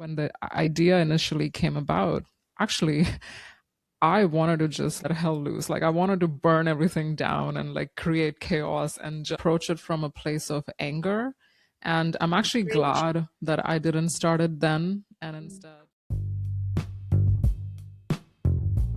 when the idea initially came about, actually, I wanted to just let hell loose. Like, I wanted to burn everything down and like create chaos and just approach it from a place of anger. And I'm actually glad that I didn't start it then and instead.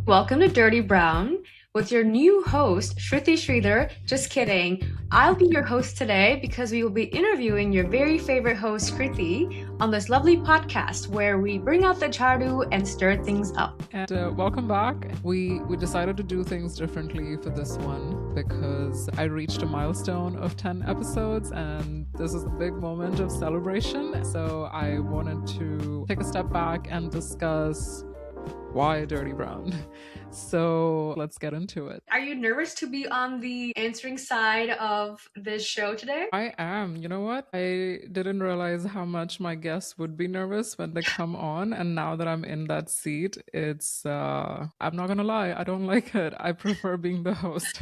Welcome to Dirty Brown with your new host, Shruti Sridhar. Just kidding. I'll be your host today because we will be interviewing your very favorite host, Kriti, on this lovely podcast where we bring out the chadu and stir things up. And welcome back. We decided to do things differently for this one because I reached a milestone of 10 episodes and this is a big moment of celebration. So I wanted to take a step back and discuss why Dirty Brown. So let's get into it. Are you nervous to be on the answering side of this show today? I am. You know what? I didn't realize how much my guests would be nervous when they come on. And now that I'm in that seat, it's, I'm not going to lie, I don't like it. I prefer being the host.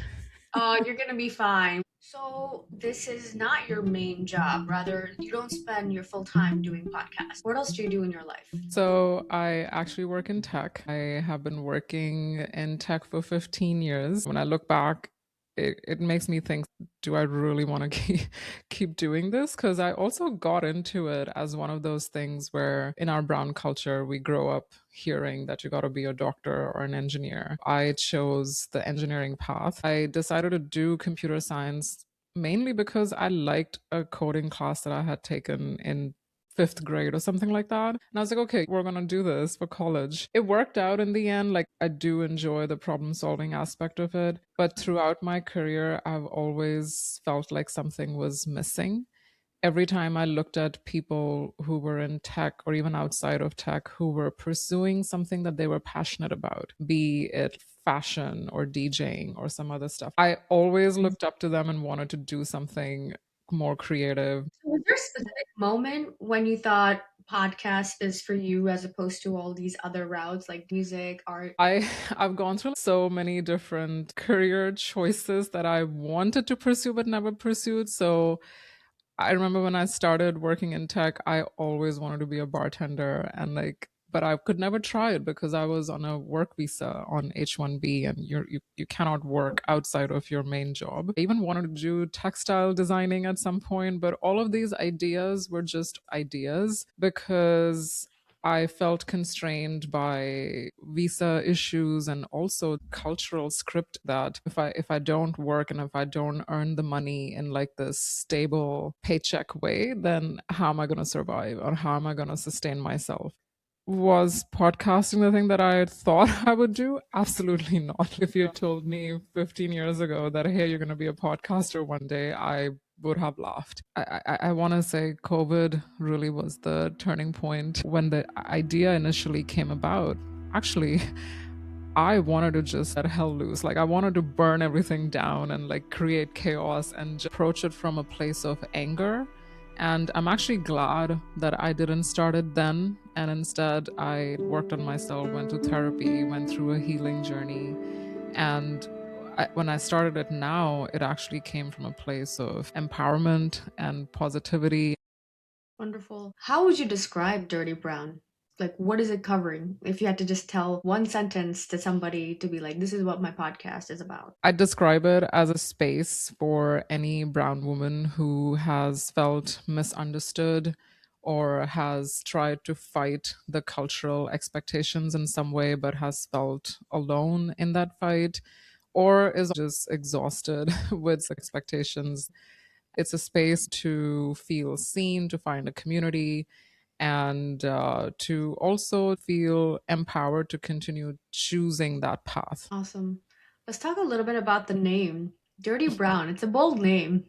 You're gonna be fine. So this is not your main job. Rather, you don't spend your full time doing podcasts. What else do you do in your life? So I actually work in tech. I have been working in tech for 15 years. When I look back, it makes me think, do I really want to keep doing this? Because I also got into it as one of those things where in our brown culture, we grow up hearing that you got to be a doctor or an engineer. I chose the engineering path. I decided to do computer science mainly because I liked a coding class that I had taken in fifth grade or something like that. And I was like, okay, we're going to do this for college. It worked out in the end. Like, I do enjoy the problem solving aspect of it. But throughout my career, I've always felt like something was missing. Every time I looked at people who were in tech or even outside of tech who were pursuing something that they were passionate about, be it fashion or DJing or some other stuff, I always looked up to them and wanted to do something more creative. So was there a specific moment when you thought podcast is for you as opposed to all these other routes like music, art? I've gone through so many different career choices that I wanted to pursue but never pursued. So I remember when I started working in tech, I always wanted to be a bartender and but I could never try it because I was on a work visa on H-1B and you cannot work outside of your main job. I even wanted to do textile designing at some point, but all of these ideas were just ideas because I felt constrained by visa issues and also cultural script that if I don't work and if I don't earn the money in like this stable paycheck way, then how am I going to survive or how am I going to sustain myself? Was podcasting the thing that I thought I would do? Absolutely not. If you told me 15 years ago that, hey, you're going to be a podcaster one day, I would have laughed. I want to say COVID really was the turning point when the idea initially came about. Actually, I wanted to just let hell loose. Like, I wanted to burn everything down and like create chaos and approach it from a place of anger. And I'm actually glad that I didn't start it then. And instead, I worked on myself, went to therapy, went through a healing journey. And when I started it now, it actually came from a place of empowerment and positivity. Wonderful. How would you describe Dirty Brown? Like, what is it covering? If you had to just tell one sentence to somebody to be like, this is what my podcast is about. I describe it as a space for any brown woman who has felt misunderstood or has tried to fight the cultural expectations in some way but has felt alone in that fight or is just exhausted with expectations. It's a space to feel seen, to find a community, and to also feel empowered to continue choosing that path. Awesome. Let's talk a little bit about the name. Dirty Brown. It's a bold name.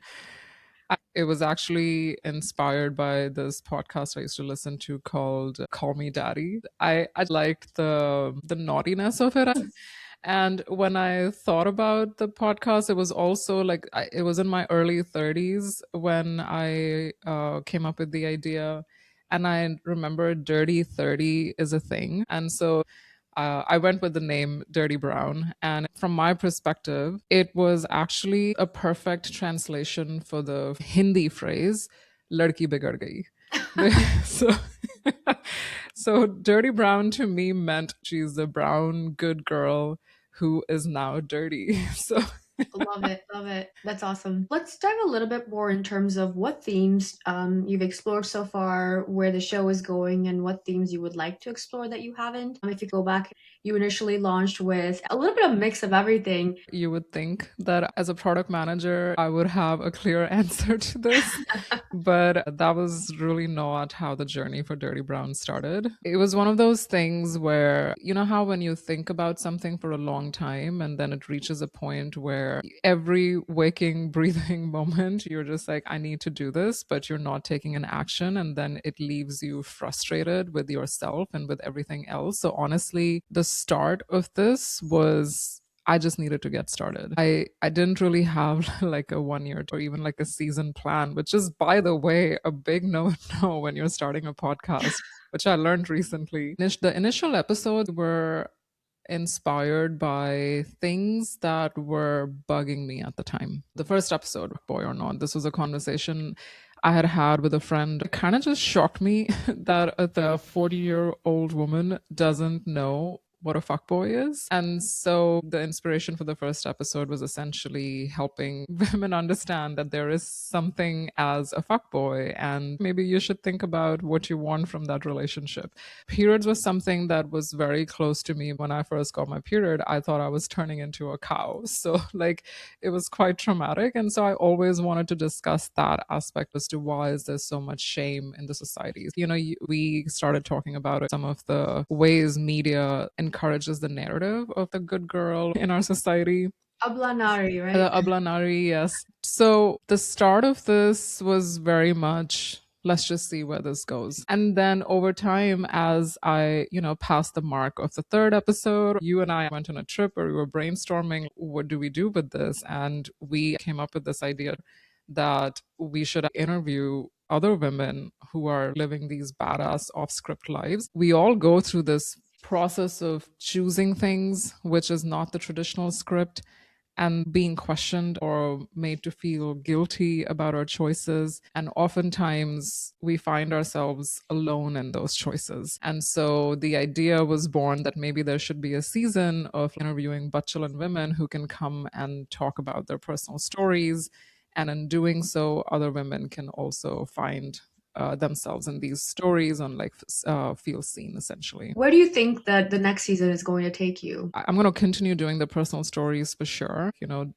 It was actually inspired by this podcast I used to listen to called Call Me Daddy. I liked the naughtiness of it. And when I thought about the podcast, it was also like it was in my early 30s when I came up with the idea. And I remember Dirty 30 is a thing. And so I went with the name Dirty Brown. And from my perspective, it was actually a perfect translation for the Hindi phrase, Ladki Bigad Gayi. so, So dirty brown to me meant she's the brown good girl who is now dirty. So Love it, love it. That's awesome. Let's dive a little bit more in terms of what themes you've explored so far, where the show is going, and what themes you would like to explore that you haven't. If you go back, you initially launched with a little bit of mix of everything. you would think that as a product manager, I would have a clear answer to this. But that was really not how the journey for Dirty Brown started. It was one of those things where, you know, how when you think about something for a long time and then it reaches a point where every waking, breathing moment, you're just like, I need to do this, but you're not taking an action. And then it leaves you frustrated with yourself and with everything else. So honestly, the start of this was I just needed to get started. I didn't really have like a 1 year or even like a season plan, which is, by the way, a big no no when you're starting a podcast, which I learned recently. The initial episodes were inspired by things that were bugging me at the time. The first episode, boy or not, this was a conversation I had had with a friend. It kind of just shocked me that the 40-year-old woman doesn't know what a fuckboy is. And so the inspiration for the first episode was essentially helping women understand that there is something as a fuckboy and maybe you should think about what you want from that relationship. Periods was something that was very close to me. When I first got my period, I thought I was turning into a cow. So like it was quite traumatic. And so I always wanted to discuss that aspect as to why is there so much shame in the society. You know, we started talking about some of the ways media encourages the narrative of the good girl in our society. Ablanari, right? The Ablanari, yes. So the start of this was very much, let's just see where this goes. And then over time, as I, passed the mark of the third episode, you and I went on a trip where we were brainstorming, what do we do with this? And we came up with this idea that we should interview other women who are living these badass off script lives. We all go through this process of choosing things which is not the traditional script and being questioned or made to feel guilty about our choices. And oftentimes we find ourselves alone in those choices. And so the idea was born that maybe there should be a season of interviewing Badchalan women who can come and talk about their personal stories. And in doing so, other women can also find themselves in these stories and feel seen essentially. Where do you think that the next season is going to take you? I'm going to continue doing the personal stories for sure. You know,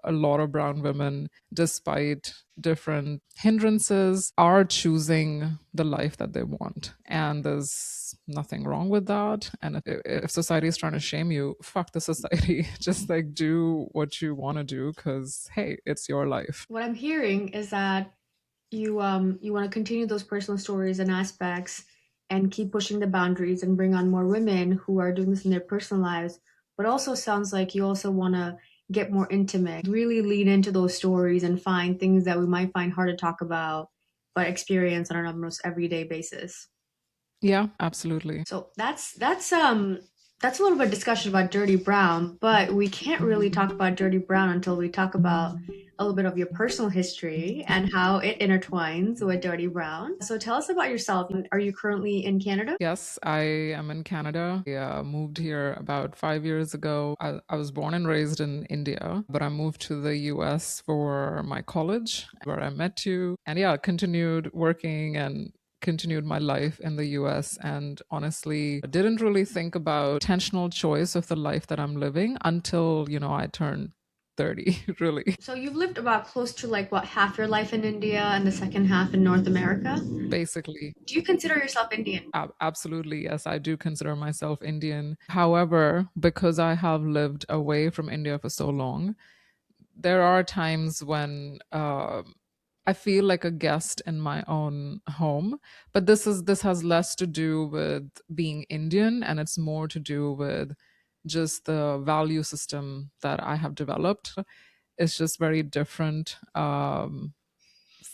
a lot of brown women, despite different hindrances, are choosing the life that they want. And there's nothing wrong with that. And if society is trying to shame you, fuck the society. Just like do what you want to do because, hey, it's your life. What I'm hearing is that you want to continue those personal stories and aspects and keep pushing the boundaries and bring on more women who are doing this in their personal lives, but also sounds like you also want to get more intimate, really lean into those stories and find things that we might find hard to talk about but experience on an almost everyday basis. Yeah, absolutely. So that's a little bit of discussion about Dirty Brown, but we can't really talk about Dirty Brown until we talk about a little bit of your personal history and how it intertwines with Dirty Brown. So tell us about yourself. Are you currently in Canada? Yes, I am in Canada. I moved here about 5 years ago. I was born and raised in India, but I moved to the US for my college where I met you. And yeah, continued working and continued my life in the US and honestly didn't really think about intentional choice of the life that I'm living until, I turned 30, really. So you've lived about close to like what half your life in India and the second half in North America? Basically. Do you consider yourself Indian? Absolutely, yes, I do consider myself Indian. However, because I have lived away from India for so long, there are times when I feel like a guest in my own home. But this has less to do with being Indian, and it's more to do with just the value system that I have developed. It's just very different from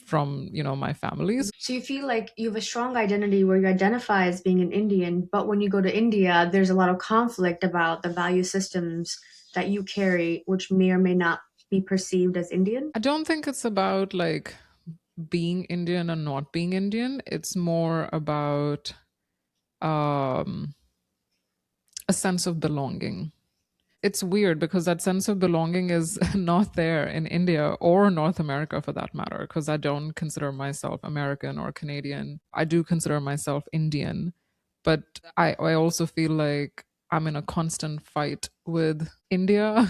my families. So you feel like you have a strong identity where you identify as being an Indian, but when you go to India, there's a lot of conflict about the value systems that you carry, which may or may not be perceived as Indian. I don't think it's about being Indian or not being Indian. It's more about um, a sense of belonging. It's weird because that sense of belonging is not there in India or North America for that matter, because I don't consider myself American or Canadian. I do consider myself Indian, but I also feel like I'm in a constant fight with India,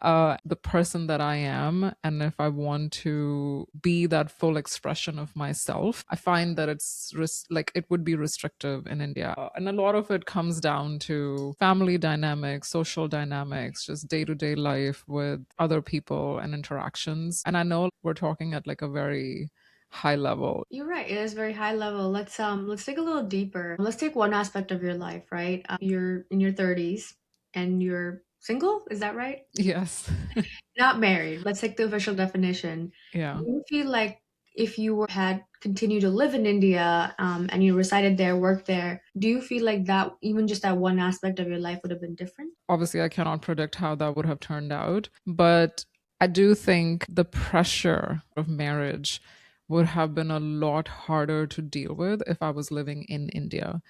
the person that I am. And if I want to be that full expression of myself, I find that like it would be restrictive in India. And a lot of it comes down to family dynamics, social dynamics, just day to day life with other people and interactions. And I know we're talking at like a very high level. You're right. It is very high level. Let's dig a little deeper. Let's take one aspect of your life, right? You're in your 30s and you're single, is that right? Yes. Not married. Let's take the official definition. Do Yeah. you feel like if you had continued to live in India and you resided there, worked there, do you feel like that even just that one aspect of your life would have been different? Obviously, I cannot predict how that would have turned out, but I do think the pressure of marriage would have been a lot harder to deal with if I was living in India.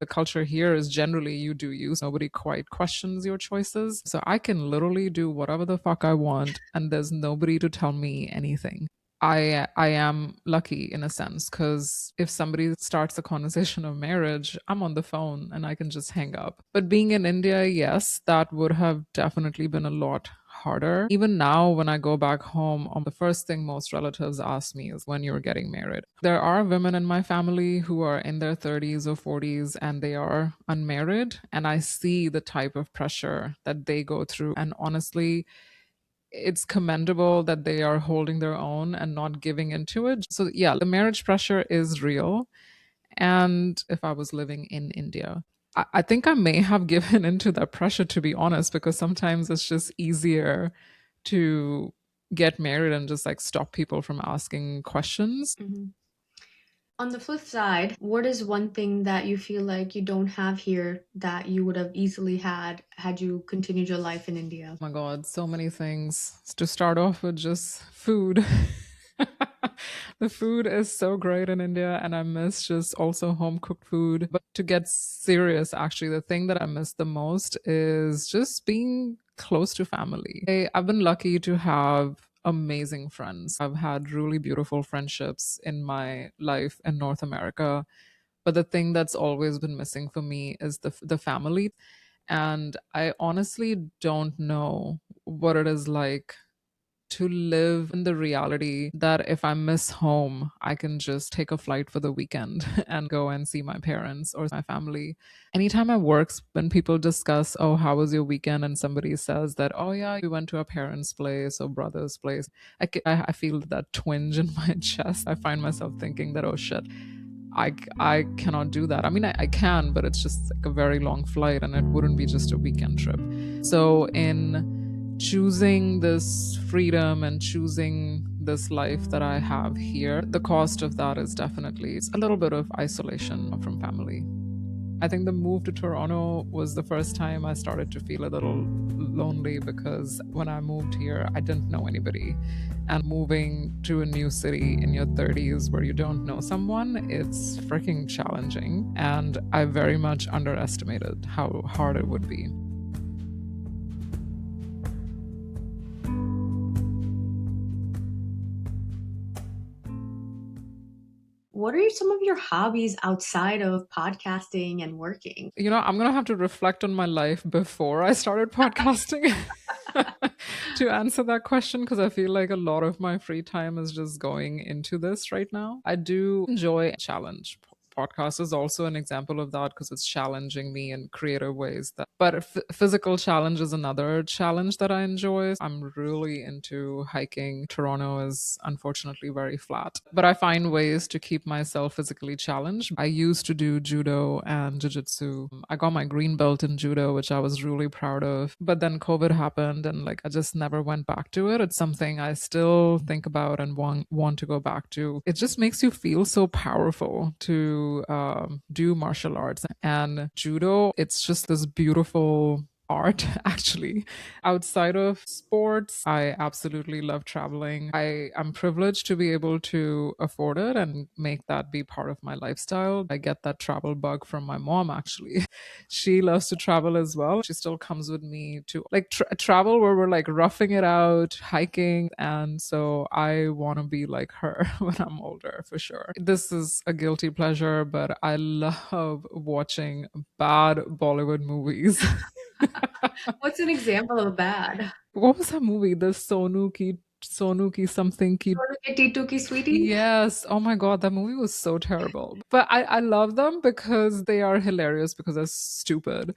The culture here is generally you do you. Nobody quite questions your choices. So I can literally do whatever the fuck I want, and there's nobody to tell me anything. I am lucky in a sense because if somebody starts a conversation of marriage, I'm on the phone and I can just hang up. But being in India, yes, that would have definitely been a lot harder. Even now, when I go back home, the first thing most relatives ask me is when you're getting married. There are women in my family who are in their 30s or 40s and they are unmarried, and I see the type of pressure that they go through. And honestly, it's commendable that they are holding their own and not giving into it. So, yeah, the marriage pressure is real. And if I was living in India, I think I may have given into that pressure, to be honest, because sometimes it's just easier to get married and just like stop people from asking questions. Mhm. On the flip side, what is one thing that you feel like you don't have here that you would have easily had you continued your life in India? Oh my God, so many things. To start off with, just food. The food is so great in India, and I miss just also home cooked food. But to get serious, actually, the thing that I miss the most is just being close to family. I've been lucky to have amazing friends. I've had really beautiful friendships in my life in North America. But the thing that's always been missing for me is the family. And I honestly don't know what it is like to live in the reality that if I miss home, I can just take a flight for the weekend and go and see my parents or my family. Anytime I work, when people discuss, oh, how was your weekend? And somebody says that, oh, yeah, we went to our parents' place or brother's place, I feel that twinge in my chest. I find myself thinking that, oh, shit, I cannot do that. I mean, I can, but it's just like a very long flight and it wouldn't be just a weekend trip. So, in choosing this freedom and choosing this life that I have here, the cost of that is definitely a little bit of isolation from family. I think the move to Toronto was the first time I started to feel a little lonely because when I moved here, I didn't know anybody. And moving to a new city in your 30s where you don't know someone, it's freaking challenging. And I very much underestimated how hard it would be. What are some of your hobbies outside of podcasting and working? You know, I'm going to have to reflect on my life before I started podcasting to answer that question because I feel like a lot of my free time is just going into this right now. I do enjoy challenge. Podcast is also an example of that because it's challenging me in creative ways. But physical challenge is another challenge that I enjoy. I'm really into hiking. Toronto is unfortunately very flat, but I find ways to keep myself physically challenged. I used to do judo and jiu-jitsu. I got my green belt in judo, which I was really proud of. But then COVID happened and like I just never went back to it. It's something I still think about and want to go back to. It just makes you feel so powerful to do martial arts. And judo, it's just this beautiful art, actually. Outside of sports, I absolutely love traveling. I am privileged to be able to afford it and make that be part of my lifestyle. I get that travel bug from my mom, actually. She loves to travel as well. She still comes with me to like travel where we're like roughing it out, hiking. And so I want to be like her when I'm older, for sure. This is a guilty pleasure, but I love watching bad Bollywood movies. What's an example of bad? What was that movie? The Sonu ki something ki. Titu ki sweetie? Yes. Oh my God, that movie was so terrible. But I love them because they are hilarious because they're stupid.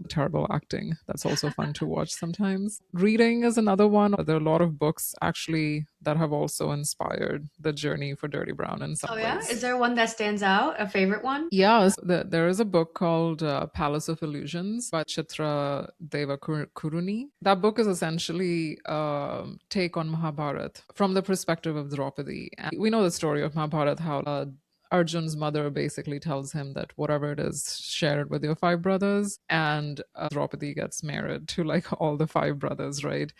Terrible acting. That's also fun to watch sometimes. Reading is another one. There are a lot of books actually that have also inspired the journey for Dirty Brown in Oh some yeah? Is ways. there one that stands out? A favorite one? Yes, there is a book called Palace of Illusions by Chitra Deva Kuruni. That book is essentially a take on Mahabharat from the perspective of Draupadi. And we know the story of Mahabharat, how Arjun's mother basically tells him that whatever it is, share it with your five brothers. And Draupadi gets married to like all the five brothers, right?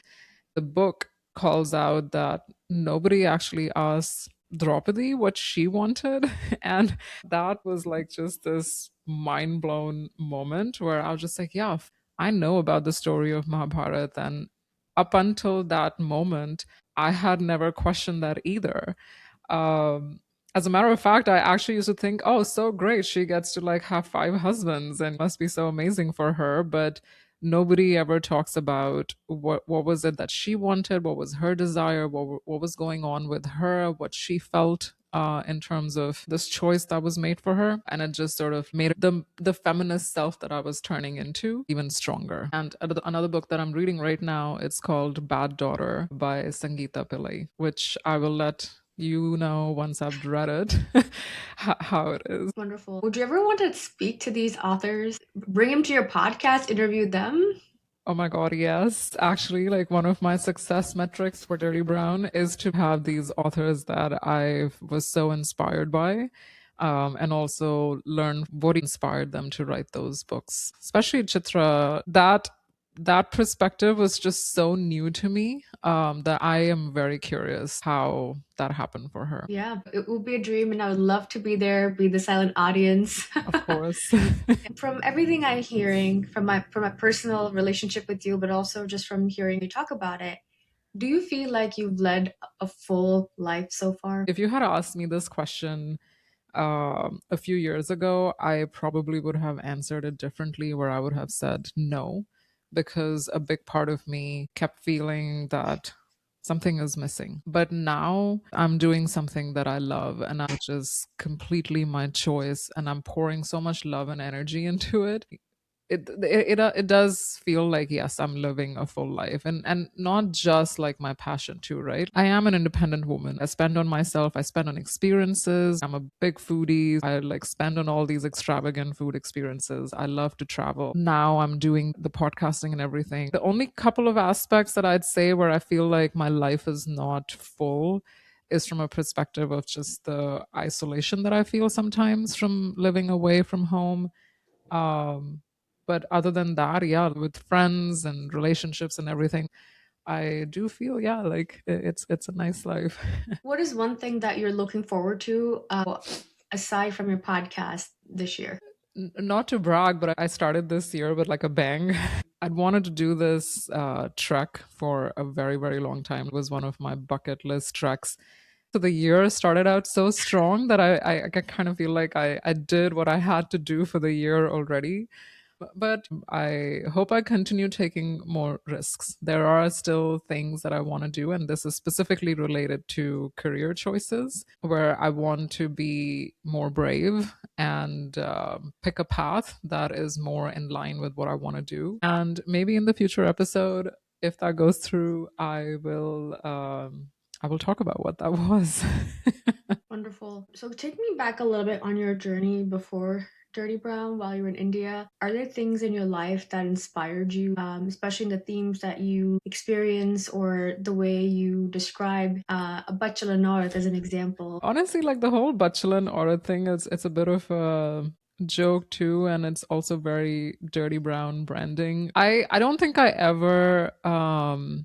The book calls out that nobody actually asked Draupadi what she wanted. And that was like just this mind blown moment where I was just like, yeah, I know about the story of Mahabharata. And up until that moment, I had never questioned that either. Um, as a matter of fact, I actually used to think, oh, so great. She gets to like have five husbands and must be so amazing for her. But nobody ever talks about what was it that she wanted, what was her desire, what was going on with her, what she felt in terms of this choice that was made for her. And it just sort of made the feminist self that I was turning into even stronger. And another book that I'm reading right now, it's called Bad Daughter by Sangeeta Pillai, which I will let you know once I've read it how it is. Wonderful. Would you ever want to speak to these authors? Bring them to your podcast, interview them? Oh my God, yes. Actually, like one of my success metrics for Dirty Brown is to have these authors that I was so inspired by. And also learn what inspired them to write those books. Especially Chitra, that perspective was just so new to me that I am very curious how that happened for her. Yeah, it would be a dream, and I would love to be there, be the silent audience. Of course. From everything I'm hearing, from my personal relationship with you, but also just from hearing you talk about it, do you feel like you've led a full life so far? If you had asked me this question a few years ago, I probably would have answered it differently, where I would have said no, because a big part of me kept feeling that something is missing. But now I'm doing something that I love, and which is completely my choice, and I'm pouring so much love and energy into it. It does feel like, yes, I'm living a full life, and not just like my passion too, right? I am an independent woman. I spend on myself, I spend on experiences. I'm a big foodie. I like spend on all these extravagant food experiences. I love to travel. Now I'm doing the podcasting and everything. The only couple of aspects that I'd say where I feel like my life is not full is from a perspective of just the isolation that I feel sometimes from living away from home. um but other than that, yeah, with friends and relationships and everything, I do feel, yeah, like it's a nice life. What is one thing that you're looking forward to aside from your podcast this year? Not to brag, but I started this year with like a bang. I'd wanted to do this trek for a very, very long time. It was one of my bucket list treks. So the year started out so strong that I kind of feel like I did what I had to do for the year already. But I hope I continue taking more risks. There are still things that I want to do, and this is specifically related to career choices, where I want to be more brave and pick a path that is more in line with what I want to do. And maybe in the future episode, if that goes through, I will talk about what that was. Wonderful. So take me back a little bit on your journey before Dirty Brown while you were in India. Are there things in your life that inspired you, especially in the themes that you experience or the way you describe a Badchalan Aurat as an example? Honestly, like the whole Badchalan Aurat thing is, it's a bit of a joke too, and it's also very dirty brown branding. I don't think I ever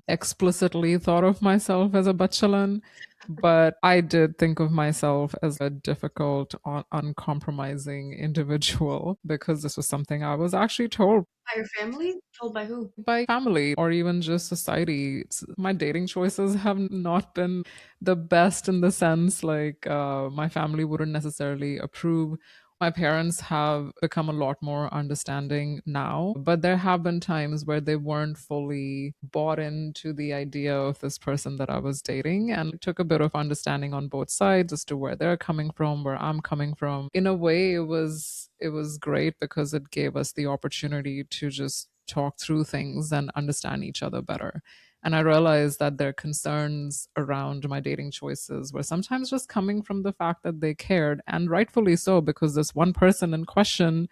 explicitly thought of myself as a Badchalan, but I did think of myself as a difficult, uncompromising individual because this was something I was actually told By your family? Told by who? by family or even just society. My dating choices have not been the best in the sense like my family wouldn't necessarily approve. My parents have become a lot more understanding now, but there have been times where they weren't fully bought into the idea of this person that I was dating. And it took a bit of understanding on both sides as to where they're coming from, where I'm coming from. In a way, it was great because it gave us the opportunity to just talk through things and understand each other better. And I realized that their concerns around my dating choices were sometimes just coming from the fact that they cared, and rightfully so, because this one person in question,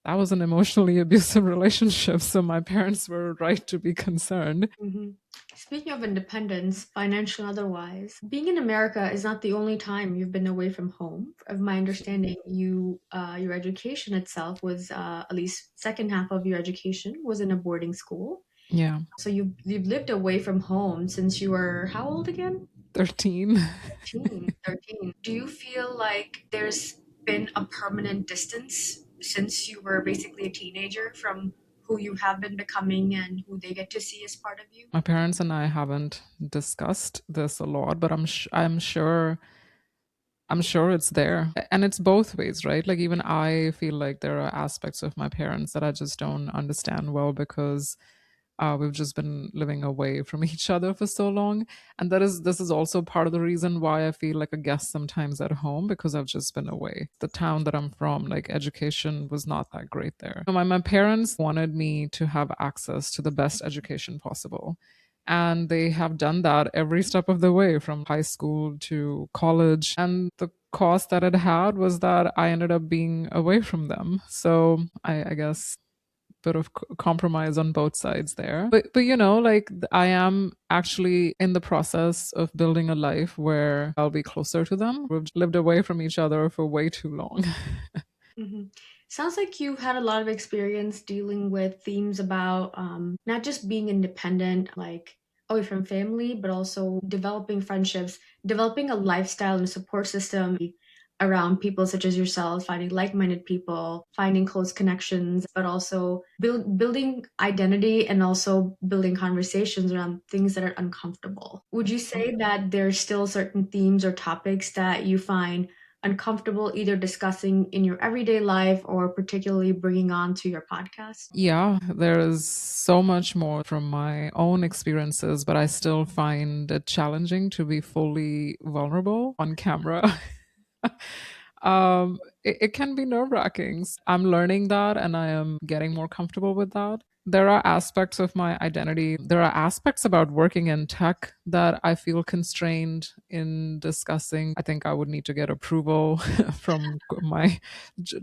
that was an emotionally abusive relationship. So my parents were right to be concerned. Hmm. Speaking of independence, financial and otherwise, being in America is not the only time you've been away from home. Of my understanding, your education itself was at least second half of your education was in a boarding school. Yeah. So you've lived away from home since you were how old again? 13. 13. Do you feel like there's been a permanent distance since you were basically a teenager from who you have been becoming and who they get to see as part of you? My parents and I haven't discussed this a lot, but I'm sure it's there. And it's both ways, right? Like, even I feel like there are aspects of my parents that I just don't understand well because we've just been living away from each other for so long. And this is also part of the reason why I feel like a guest sometimes at home because I've just been away. The town that I'm from, like, education was not that great there. My parents wanted me to have access to the best education possible. And they have done that every step of the way from high school to college. And the cost that it had was that I ended up being away from them. So I guess bit of compromise on both sides there. But like I am actually in the process of building a life where I'll be closer to them. We've lived away from each other for way too long. Hmm. Sounds like you've had a lot of experience dealing with themes about not just being independent, like away from family, but also developing friendships, developing a lifestyle and a support system around people such as yourself, finding like-minded people, finding close connections, but also building identity and also building conversations around things that are uncomfortable. Would you say that there's still certain themes or topics that you find uncomfortable either discussing in your everyday life or particularly bringing on to your podcast? Yeah, there is so much more from my own experiences, but I still find it challenging to be fully vulnerable on camera. It can be nerve wracking. I'm learning that and I am getting more comfortable with that. There are aspects of my identity, there are aspects about working in tech that I feel constrained in discussing. I think I would need to get approval from my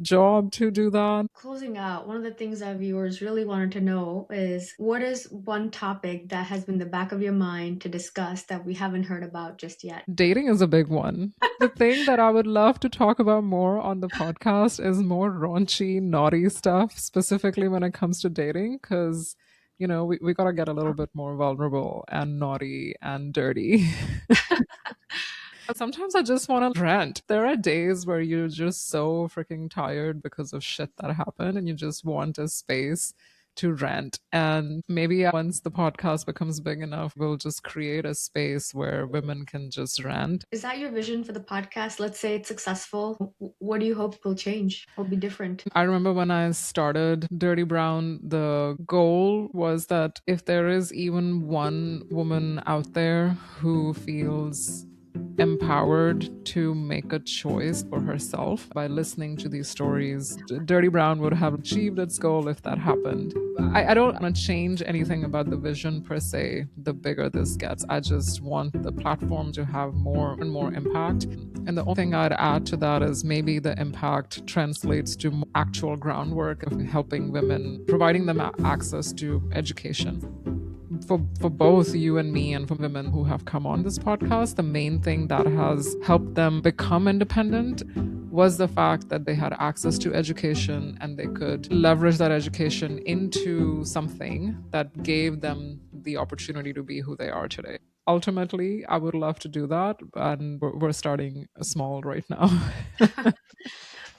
job to do that. Closing out, one of the things our viewers really wanted to know is what is one topic that has been the back of your mind to discuss that we haven't heard about just yet? Dating is a big one. The thing that I would love to talk about more on the podcast is more raunchy, naughty stuff, specifically when it comes to dating, because, we got to get a little bit more vulnerable and naughty and dirty. Sometimes I just want to rant. There are days where you're just so freaking tired because of shit that happened and you just want a space to rant. And maybe once the podcast becomes big enough, we'll just create a space where women can just rant. Is that your vision for the podcast? Let's say it's successful. What do you hope will change or be different? I remember when I started Dirty Brown, the goal was that if there is even one woman out there who feels empowered to make a choice for herself by listening to these stories, Dirty Brown would have achieved its goal if that happened. I don't want to change anything about the vision per se, the bigger this gets. I just want the platform to have more and more impact. And the only thing I'd add to that is maybe the impact translates to actual groundwork of helping women, providing them access to education. For both you and me and for women who have come on this podcast, the main thing that has helped them become independent was the fact that they had access to education and they could leverage that education into something that gave them the opportunity to be who they are today. Ultimately, I would love to do that, and we're starting small right now.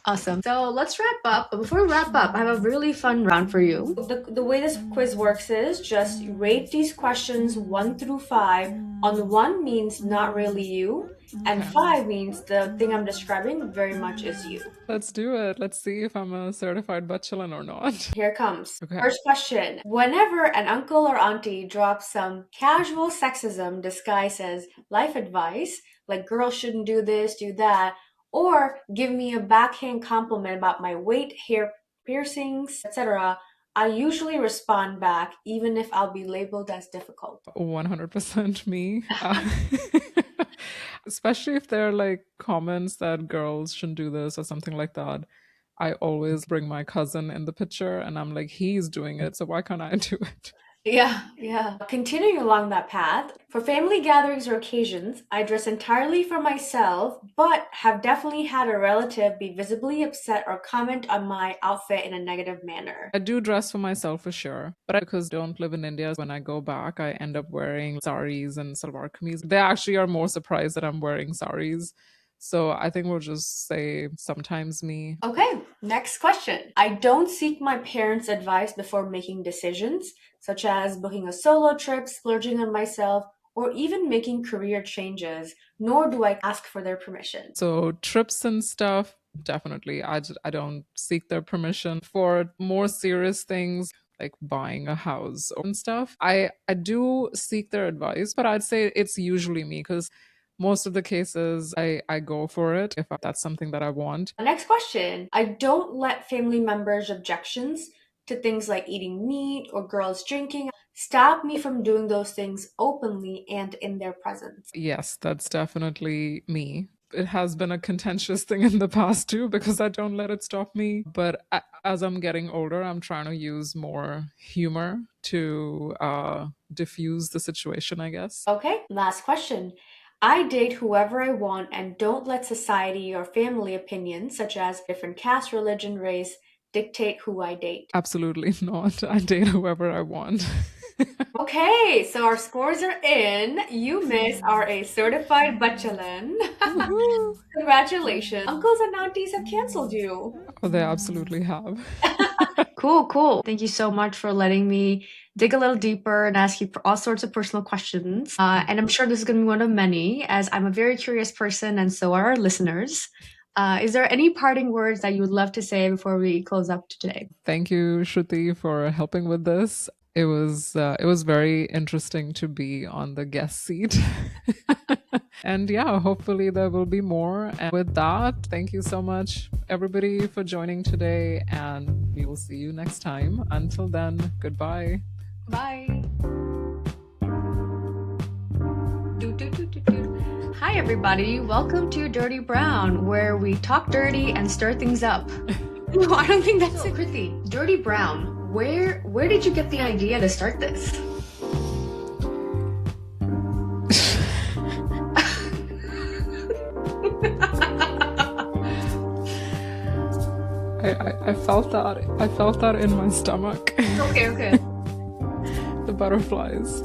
Awesome. So let's wrap up. But before we wrap up, I have a really fun round for you. The way this quiz works is just rate these questions 1 through 5. On 1 means not really you, and 5 means the thing I'm describing very much is you. Let's do it. Let's see if I'm a certified Badchalan or not. Here it comes. Okay. First question. Whenever an uncle or auntie drops some casual sexism disguised as life advice, like girls shouldn't do this, do that, or give me a backhand compliment about my weight, hair, piercings, etc., I usually respond back, even if I'll be labeled as difficult. 100% me. Especially if they're like comments that girls shouldn't do this or something like that. I always bring my cousin in the picture and I'm like, he's doing it, so why can't I do it? Yeah. Continuing along that path, for family gatherings or occasions, I dress entirely for myself, but have definitely had a relative be visibly upset or comment on my outfit in a negative manner. I do dress for myself for sure, but because I don't live in India, when I go back, I end up wearing saris and salwar kameez. They actually are more surprised that I'm wearing saris. So I think we'll just say sometimes me. Okay, next question. I don't seek my parents' advice before making decisions, such as booking a solo trip, splurging on myself, or even making career changes, nor do I ask for their permission. So trips and stuff, definitely. I don't seek their permission. For more serious things, like buying a house and stuff, I do seek their advice, but I'd say it's usually me because most of the cases I go for it if that's something that I want. Next question. I don't let family members' objections to things like eating meat or girls drinking stop me from doing those things openly and in their presence. Yes, that's definitely me. It has been a contentious thing in the past too because I don't let it stop me. But as I'm getting older, I'm trying to use more humor to diffuse the situation, I guess. Okay, last question. I date whoever I want and don't let society or family opinions, such as different caste, religion, race, dictate who I date. Absolutely not. I date whoever I want. Okay, so our scores are in. You, miss, are a certified Badchalan. Congratulations. Uncles and aunties have canceled you. Oh, they absolutely have. Cool. Thank you so much for letting me dig a little deeper and ask you all sorts of personal questions. And I'm sure this is going to be one of many, as I'm a very curious person and so are our listeners. Is there any parting words that you would love to say before we close up today? Thank you, Shruti, for helping with this. It was very interesting to be on the guest seat. And yeah, hopefully there will be more. And with that, thank you so much, everybody, for joining today. And we will see you next time. Until then, goodbye. Bye. Hi, everybody. Welcome to Dirty Brown, where we talk dirty and stir things up. No, I don't think that's it, Kriti. Dirty Brown, where did you get the idea to start this? I felt that. I felt that in my stomach. Okay. The butterflies.